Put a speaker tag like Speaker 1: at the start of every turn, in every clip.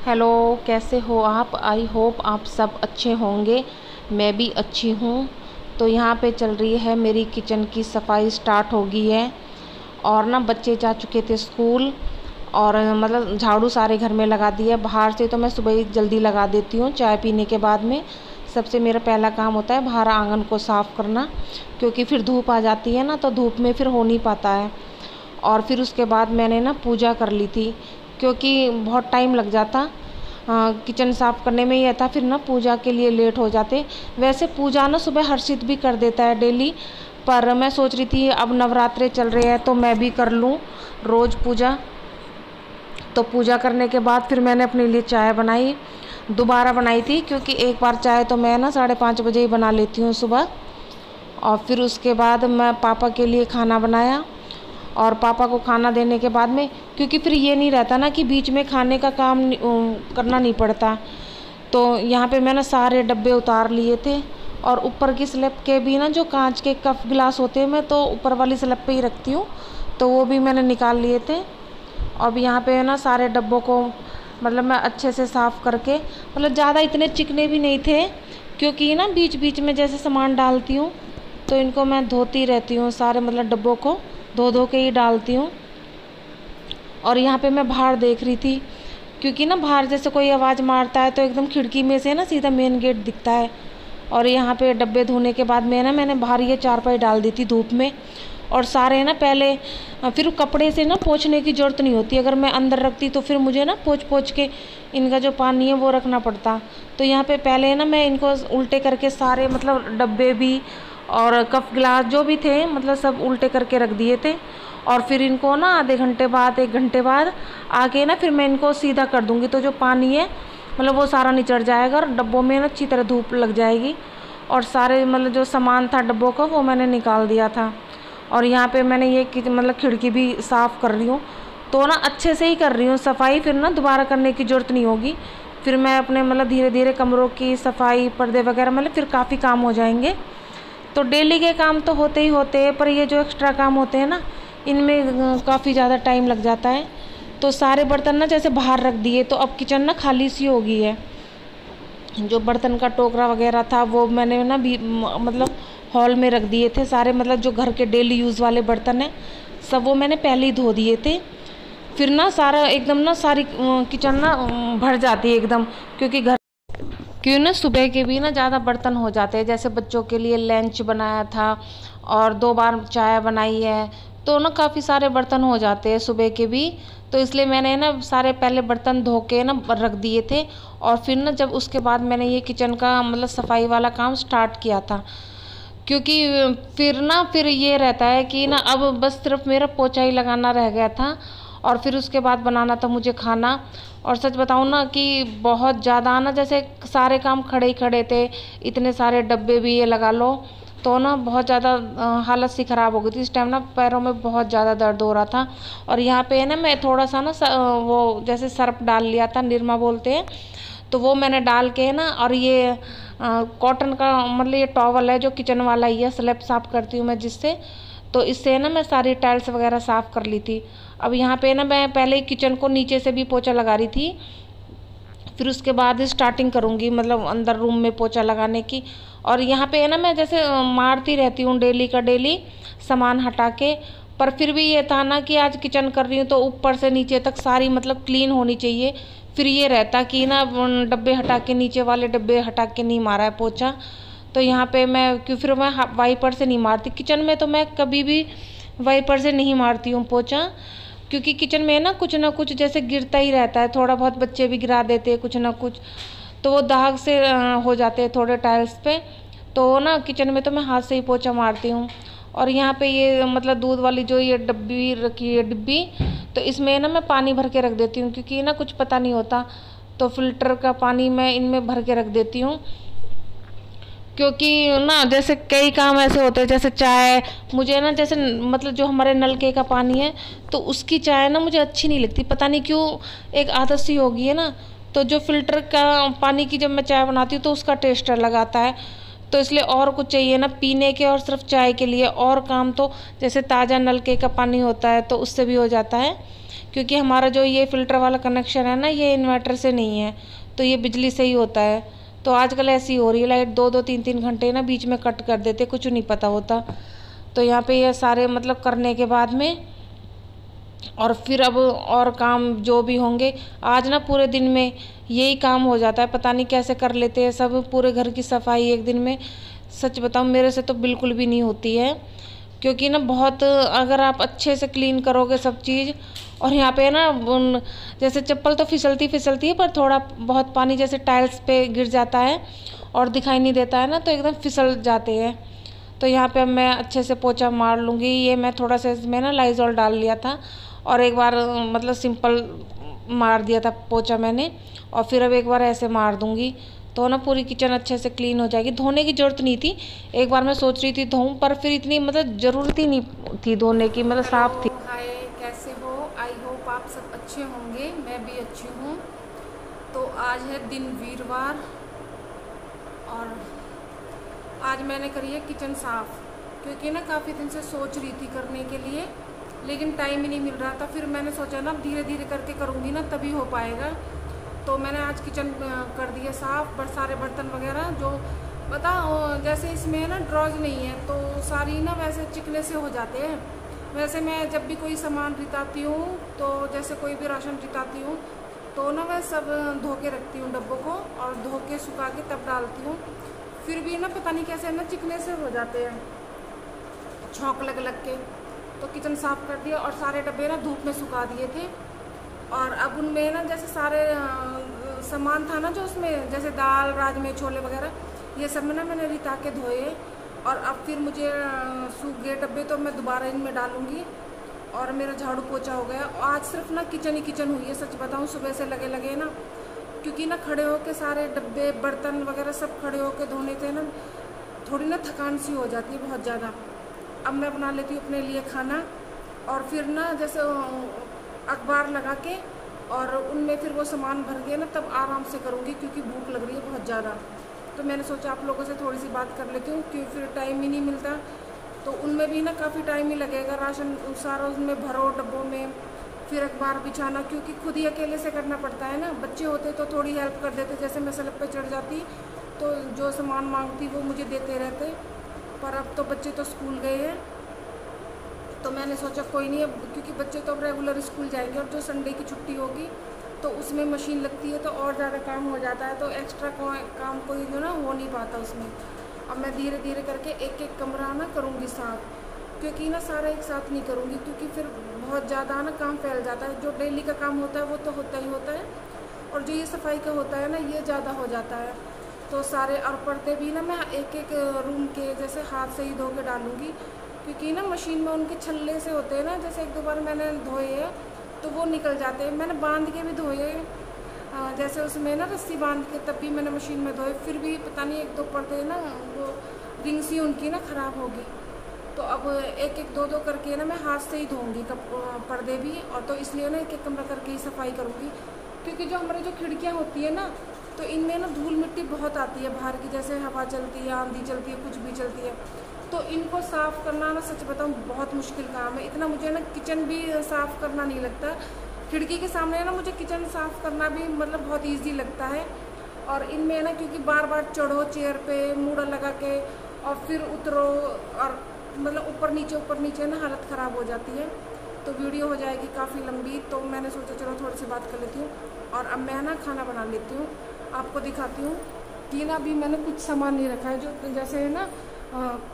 Speaker 1: Hello, कैसे हो आप? आई होप आप सब अच्छे होंगे। मैं भी अच्छी हूँ। तो यहाँ पे चल रही है मेरी किचन की सफाई स्टार्ट हो गई है। और ना बच्चे जा चुके थे स्कूल। और मतलब झाड़ू सारे घर में लगा दिया। बाहर से तो मैं सुबह ही जल्दी लगा देती हूँ चाय पीने के बाद में। सबसे मेरा पहला काम होता है बाहर आंगन को साफ़ करना, क्योंकि फिर धूप आ जाती है ना, तो धूप में फिर हो नहीं पाता है। और फिर उसके बाद मैंने ना पूजा कर ली थी, क्योंकि बहुत टाइम लग जाता किचन साफ़ करने में। ये था फिर ना पूजा के लिए लेट हो जाते। वैसे पूजा ना सुबह हर्षित भी कर देता है डेली, पर मैं सोच रही थी अब नवरात्रे चल रहे हैं तो मैं भी कर लूँ रोज़ पूजा। तो पूजा करने के बाद फिर मैंने अपने लिए चाय बनाई, दोबारा बनाई थी, क्योंकि एक बार चाय तो मैं ना 5:30 बजे ही बना लेती हूँ सुबह। और फिर उसके बाद मैं पापा के लिए खाना बनाया। और पापा को खाना देने के बाद में, क्योंकि फिर ये नहीं रहता ना कि बीच में खाने का काम करना नहीं पड़ता, तो यहाँ पे मैंने सारे डब्बे उतार लिए थे। और ऊपर की स्लैब के भी ना जो कांच के कप गिलास होते हैं, मैं तो ऊपर वाली स्लैब पे ही रखती हूँ, तो वो भी मैंने निकाल लिए थे। अब यहाँ पे ना सारे डब्बों को मतलब मैं अच्छे से साफ़ करके, मतलब ज़्यादा इतने चिकने भी नहीं थे, क्योंकि ना बीच बीच में जैसे सामान डालती हूँ तो इनको मैं धोती रहती हूँ, सारे मतलब डब्बों को धो धो के ही डालती हूँ। और यहाँ पे मैं बाहर देख रही थी, क्योंकि ना बाहर जैसे कोई आवाज़ मारता है तो एकदम खिड़की में से ना सीधा मेन गेट दिखता है। और यहाँ पे डब्बे धोने के बाद में ना मैंने बाहर ये चारपाई डाल दी थी धूप में। और सारे ना पहले फिर कपड़े से ना पोंछने की ज़रूरत नहीं होती, अगर मैं अंदर रखती तो फिर मुझे ना पोंछ पोंछ के इनका जो पानी है वो रखना पड़ता। तो यहाँ पे पहले ना मैं इनको उल्टे करके सारे मतलब डब्बे भी और कप गिलास जो भी थे मतलब सब उल्टे करके रख दिए थे। और फिर इनको ना आधे घंटे बाद 1 घंटे बाद आके ना फिर मैं इनको सीधा कर दूँगी, तो जो पानी है मतलब वो सारा निचड़ जाएगा और डब्बों में ना अच्छी तरह धूप लग जाएगी। और सारे मतलब जो सामान था डब्बों का वो मैंने निकाल दिया था। और यहाँ पे मैंने ये मतलब खिड़की भी साफ़ कर रही हूँ, तो ना अच्छे से ही कर रही हूँ सफाई, फिर ना दोबारा करने की ज़रूरत नहीं होगी। फिर मैं अपने मतलब धीरे धीरे कमरों की सफाई, पर्दे वगैरह, मतलब फिर काफ़ी काम हो जाएंगे। तो डेली के काम तो होते ही होते हैं, पर ये जो एक्स्ट्रा काम होते हैं ना, इनमें काफ़ी ज़्यादा टाइम लग जाता है। तो सारे बर्तन ना जैसे बाहर रख दिए, तो अब किचन ना खाली सी हो गई है। जो बर्तन का टोकरा वगैरह था वो मैंने ना भी मतलब हॉल में रख दिए थे सारे, मतलब जो घर के डेली यूज़ वाले बर्तन हैं सब वो मैंने पहले ही धो दिए थे। फिर ना सारा एकदम ना सारी किचन ना भर जाती है एकदम, क्योंकि घर क्यों ना सुबह के भी ना ज़्यादा बर्तन हो जाते हैं। जैसे बच्चों के लिए लंच बनाया था और 2 बार चाय बनाई है, तो ना काफ़ी सारे बर्तन हो जाते हैं सुबह के भी। तो इसलिए मैंने ना सारे पहले बर्तन धो के ना रख दिए थे। और फिर ना जब उसके बाद मैंने ये किचन का मतलब सफाई वाला काम स्टार्ट किया था, क्योंकि फिर ये रहता है कि ना अब बस सिर्फ मेरा पोछा ही लगाना रह गया था। और फिर उसके बाद बनाना था मुझे खाना। और सच बताऊँ ना कि बहुत ज़्यादा ना जैसे सारे काम खड़े ही खड़े थे, इतने सारे डब्बे भी ये लगा लो, तो ना बहुत ज़्यादा हालत सी ख़राब हो गई थी। इस टाइम ना पैरों में बहुत ज़्यादा दर्द हो रहा था। और यहाँ पे ना मैं थोड़ा सा ना वो जैसे सर्फ डाल लिया था, निरमा बोलते हैं, तो वो मैंने डाल के ना, और ये कॉटन का मतलब ये टॉवल है जो किचन वाला ही है, स्लैब साफ़ करती हूँ मैं जिससे, तो इससे ना मैं सारी टाइल्स वगैरह साफ़ कर ली थी। अब यहाँ पे ना मैं पहले ही किचन को नीचे से भी पोछा लगा रही थी, फिर उसके बाद स्टार्टिंग करूँगी मतलब अंदर रूम में पोछा लगाने की। और यहाँ पे ना मैं जैसे मारती रहती हूँ डेली का डेली सामान हटा के, पर फिर भी ये था ना कि आज किचन कर रही हूँ तो ऊपर से नीचे तक सारी मतलब क्लीन होनी चाहिए। फिर ये रहता कि ना डब्बे हटा के, नीचे वाले डब्बे हटा के नहीं मारा है पोछा, तो यहाँ पे मैं क्यों फिर मैं वाइपर से नहीं मारती। किचन में तो मैं कभी भी वाइपर से नहीं मारती हूँ पोछा, क्योंकि किचन में ना कुछ जैसे गिरता ही रहता है, थोड़ा बहुत बच्चे भी गिरा देते हैं कुछ ना कुछ, तो वो दाग से हो जाते हैं थोड़े टाइल्स पे। तो ना किचन में तो मैं हाथ से ही पोछा मारती हूँ। और यहाँ पे ये मतलब दूध वाली जो ये डब्बी रखी है डिब्बी, तो इसमें ना मैं पानी भर के रख देती हूँ, क्योंकि ना कुछ पता नहीं होता, तो फिल्टर का पानी मैं इनमें भर के रख देती हूँ। क्योंकि ना जैसे कई काम ऐसे होते हैं, जैसे चाय मुझे ना जैसे मतलब जो हमारे नलके का पानी है, तो उसकी चाय ना मुझे अच्छी नहीं लगती, पता नहीं क्यों, एक आदत सी हो गई है ना। तो जो फिल्टर का पानी की जब मैं चाय बनाती हूँ तो उसका टेस्ट अलग आता है। तो इसलिए और कुछ चाहिए ना पीने के और सिर्फ चाय के लिए, और काम तो जैसे ताज़ा नलके का पानी होता है तो उससे भी हो जाता है। क्योंकि हमारा जो ये फ़िल्टर वाला कनेक्शन है ना, ये इन्वर्टर से नहीं है, तो ये बिजली से ही होता है। तो आजकल ऐसी हो रही है, लाइट 2-2 3-3 घंटे ना बीच में कट कर देते, कुछ नहीं पता होता। तो यहाँ पे ये सारे मतलब करने के बाद में और फिर अब और काम जो भी होंगे, आज ना पूरे दिन में यही काम हो जाता है, पता नहीं कैसे कर लेते हैं सब, पूरे घर की सफाई एक दिन में। सच बताऊँ, मेरे से तो बिल्कुल भी नहीं होती है, क्योंकि ना बहुत अगर आप अच्छे से क्लीन करोगे सब चीज़। और यहाँ पे ना जैसे चप्पल तो फिसलती फिसलती है, पर थोड़ा बहुत पानी जैसे टाइल्स पे गिर जाता है और दिखाई नहीं देता है ना, तो एकदम फिसल जाते हैं। तो यहाँ पे अब मैं अच्छे से पोछा मार लूँगी। ये मैं थोड़ा सा इसमें ना लाइजॉल डाल लिया था और एक बार मतलब सिंपल मार दिया था पोछा मैंने, और फिर अब एक बार ऐसे मार दूँगी, तो ना पूरी किचन अच्छे से क्लीन हो जाएगी। धोने की ज़रूरत नहीं थी, एक बार मैं सोच रही थी धोऊं, पर फिर इतनी मतलब ज़रूरत ही नहीं थी धोने की, मतलब साफ़ थी।
Speaker 2: हाय, कैसे हो? आई होप आप सब अच्छे होंगे, मैं भी अच्छी हूँ। तो आज है दिन वीरवार और आज मैंने करी है किचन साफ़, क्योंकि ना काफ़ी दिन से सोच रही थी करने के लिए, लेकिन टाइम ही नहीं मिल रहा था। फिर मैंने सोचा ना धीरे धीरे करके करूँगी ना तभी हो पाएगा। तो मैंने आज किचन कर दिया साफ़, पर सारे बर्तन वगैरह जो पता जैसे इसमें ना ड्रॉज नहीं है, तो सारी ना वैसे चिकने से हो जाते हैं। वैसे मैं जब भी कोई सामान रिताती हूँ, तो जैसे कोई भी राशन रिताती हूँ, तो ना मैं सब धो के रखती हूँ डब्बों को, और धो के सुखा के तब डालती हूँ। फिर भी ना पता नहीं कैसे ना चिकने से हो जाते हैं, छौंक लग लग के। तो किचन साफ़ कर दिया और सारे डब्बे ना धूप में सुखा दिए थे। और अब उनमें ना जैसे सारे सामान था ना जो उसमें, जैसे दाल, राजमे, छोले वगैरह, ये सब ना मैंने रिता के धोए। और अब फिर मुझे सूख गए डब्बे, तो मैं दोबारा इनमें डालूँगी। और मेरा झाड़ू पोछा हो गया। आज सिर्फ ना किचन ही किचन हुई है, सच बताऊँ, सुबह से लगे लगे ना, क्योंकि ना खड़े होके सारे डब्बे बर्तन वगैरह सब खड़े होके धोने थे ना, थोड़ी ना थकान सी हो जाती है बहुत ज़्यादा। अब मैं बना लेती हूँ अपने लिए खाना, और फिर ना जैसे अखबार लगा के और उनमें फिर वो सामान भर के ना तब आराम से करूँगी, क्योंकि भूख लग रही है बहुत ज़्यादा। तो मैंने सोचा आप लोगों से थोड़ी सी बात कर लेती हूँ, क्योंकि फिर टाइम ही नहीं मिलता। तो उनमें भी ना काफ़ी टाइम ही लगेगा, राशन सारा उसमें भरो डब्बों में, फिर अखबार बिछाना, क्योंकि खुद ही अकेले से करना पड़ता है ना। बच्चे होते तो थोड़ी हेल्प कर देते, जैसे मैं स्लैब पे चढ़ जाती तो जो सामान मांगती वो मुझे देते रहते, पर अब तो बच्चे तो स्कूल गए हैं। तो मैंने सोचा कोई नहीं, अब क्योंकि बच्चे तो अब रेगुलर स्कूल जाएंगे, और जो संडे की छुट्टी होगी तो उसमें मशीन लगती है तो और ज़्यादा काम हो जाता है, तो एक्स्ट्रा काम कोई जो ना हो नहीं पाता उसमें। अब मैं धीरे धीरे करके एक एक कमरा ना करूँगी साफ़, क्योंकि ना सारा एक साथ नहीं करूँगी, क्योंकि फिर बहुत ज़्यादा ना काम फैल जाता है। जो डेली का काम होता है वो तो होता ही होता है, और जो ये सफाई का होता है ना, ये ज़्यादा हो जाता है। तो सारे और पर्दे भी ना मैं एक एक रूम के जैसे हाथ से ही धो के डालूँगी, क्योंकि ना मशीन में उनके छल्ले से होते हैं ना, जैसे एक दो बार मैंने धोए हैं तो वो निकल जाते हैं। मैंने बांध के भी धोए, जैसे उसमें ना रस्सी बांध के, तब भी मैंने मशीन में धोए, फिर भी पता नहीं एक दो पर्दे ना वो रिंग सी उनकी ना ख़राब होगी। तो अब एक एक दो दो करके ना मैं हाथ से ही धोऊंगी पर्दे भी, और तो इसलिए ना एक एक कमरा करके ही सफाई करूँगी, क्योंकि जो हमारी जो खिड़कियाँ होती है ना, तो इनमें ना धूल मिट्टी बहुत आती है बाहर की, जैसे हवा चलती है, आंधी चलती है, कुछ भी चलती है। तो इनको साफ़ करना ना सच बताऊँ बहुत मुश्किल काम है। इतना मुझे ना किचन भी साफ़ करना नहीं लगता, खिड़की के सामने ना मुझे किचन साफ़ करना भी मतलब बहुत ईजी लगता है। और इनमें ना क्योंकि बार बार चढ़ो चेयर पे मूड़ा लगा के और फिर उतरो, और मतलब ऊपर नीचे ना हालत ख़राब हो जाती है। तो वीडियो हो जाएगी काफ़ी लंबी, तो मैंने सोचा चलो थोड़ी सी बात कर लेती हूँ। और अब मैं ना खाना बना लेती हूँ, आपको दिखाती हूँ कि ना अभी मैंने कुछ सामान नहीं रखा है, जो जैसे है ना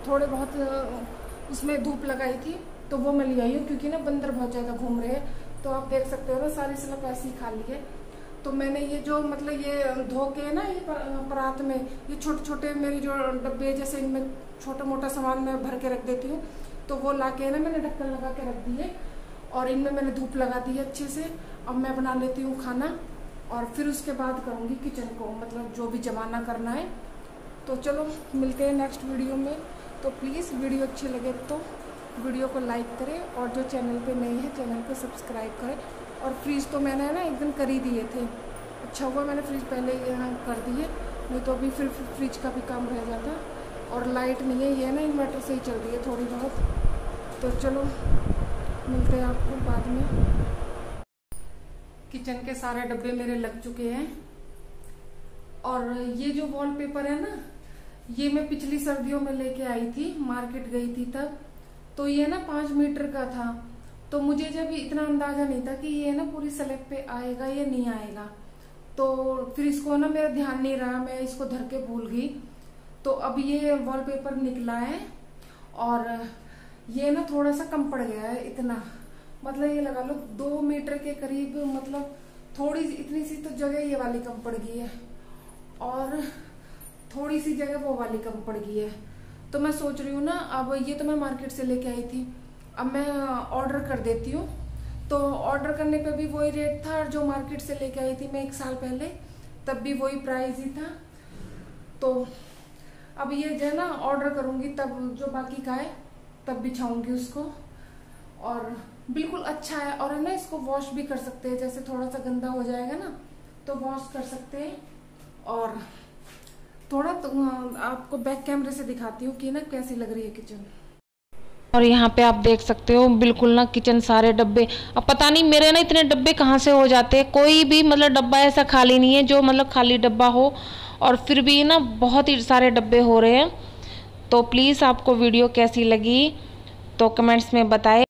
Speaker 2: थोड़े बहुत उसमें धूप लगाई थी तो वो मैं ले आई हूँ, क्योंकि ना बंदर बहुत ज़्यादा घूम रहे हैं। तो आप देख सकते हो ना सारी स्लैब ऐसी खाली है। तो मैंने ये जो मतलब ये धो के ना ये परात में ये छोटे छोटे मेरी जो डब्बे जैसे इनमें छोटा मोटा सामान मैं भर के रख देती हूँ, तो वो ला के ना मैंने ढक्कन लगा के रख दिए, और इनमें मैंने धूप लगा दी है अच्छे से। अब मैं बना लेती हूँ खाना, और फिर उसके बाद करूँगी किचन को, मतलब जो भी जमाना करना है। तो चलो मिलते हैं नेक्स्ट वीडियो में। तो प्लीज़ वीडियो अच्छी लगे तो वीडियो को लाइक करें, और जो चैनल पे नए हैं चैनल को सब्सक्राइब करें। और फ्रीज तो मैंने ना एक दिन कर ही दिए थे, अच्छा हुआ मैंने फ्रीज पहले यहाँ कर दिए, नहीं तो अभी फिर फ्रिज का भी काम रह जाता। और लाइट नहीं है, ये ना इन्वर्टर से ही चल रही है थोड़ी बहुत। तो चलो मिलते हैं आपको बाद में। किचन के सारे डब्बे मेरे लग चुके हैं। और ये जो वॉलपेपर है ना, ये मैं पिछली सर्दियों में लेके आई थी, मार्केट गई थी तब। तो ये ना 5 मीटर का था, तो मुझे जब इतना अंदाजा नहीं था कि ये ना पूरी स्लैब पे आएगा या नहीं आएगा। तो फिर इसको ना मेरा ध्यान नहीं रहा, मैं इसको धर के भूल गई। तो अब ये वॉलपेपर निकला है और ये ना थोड़ा सा कम पड़ गया है, इतना मतलब ये लगा लो 2 मीटर के करीब, मतलब थोड़ी इतनी सी तो जगह ये वाली कम पड़ गई है और थोड़ी सी जगह वो वाली कम पड़ गई है। तो मैं सोच रही हूँ ना, अब ये तो मैं मार्केट से लेके आई थी, अब मैं ऑर्डर कर देती हूँ। तो ऑर्डर करने पे भी वही रेट था और जो मार्केट से लेके आई थी मैं 1 साल पहले, तब भी वही प्राइस ही था। तो अब ये जो है ना ऑर्डर करूंगी, तब जो बाकी का है तब बिछाऊंगी उसको। और बिल्कुल अच्छा है, और है ना इसको वॉश भी कर सकते हैं, जैसे थोड़ा सा गंदा हो जाएगा ना तो वॉश कर सकते हैं। और थोड़ा तो आपको बैक कैमरे से दिखाती हूँ कि ना कैसी लग रही है किचन।
Speaker 1: और यहाँ पे आप देख सकते हो बिल्कुल ना किचन सारे डब्बे, अब पता नहीं मेरे ना इतने डब्बे कहाँ से हो जाते हैं, कोई भी मतलब डब्बा ऐसा खाली नहीं है जो मतलब खाली डब्बा हो, और फिर भी ना बहुत ही सारे डब्बे हो रहे हैं। तो प्लीज़ आपको वीडियो कैसी लगी तो कमेंट्स में बताएं।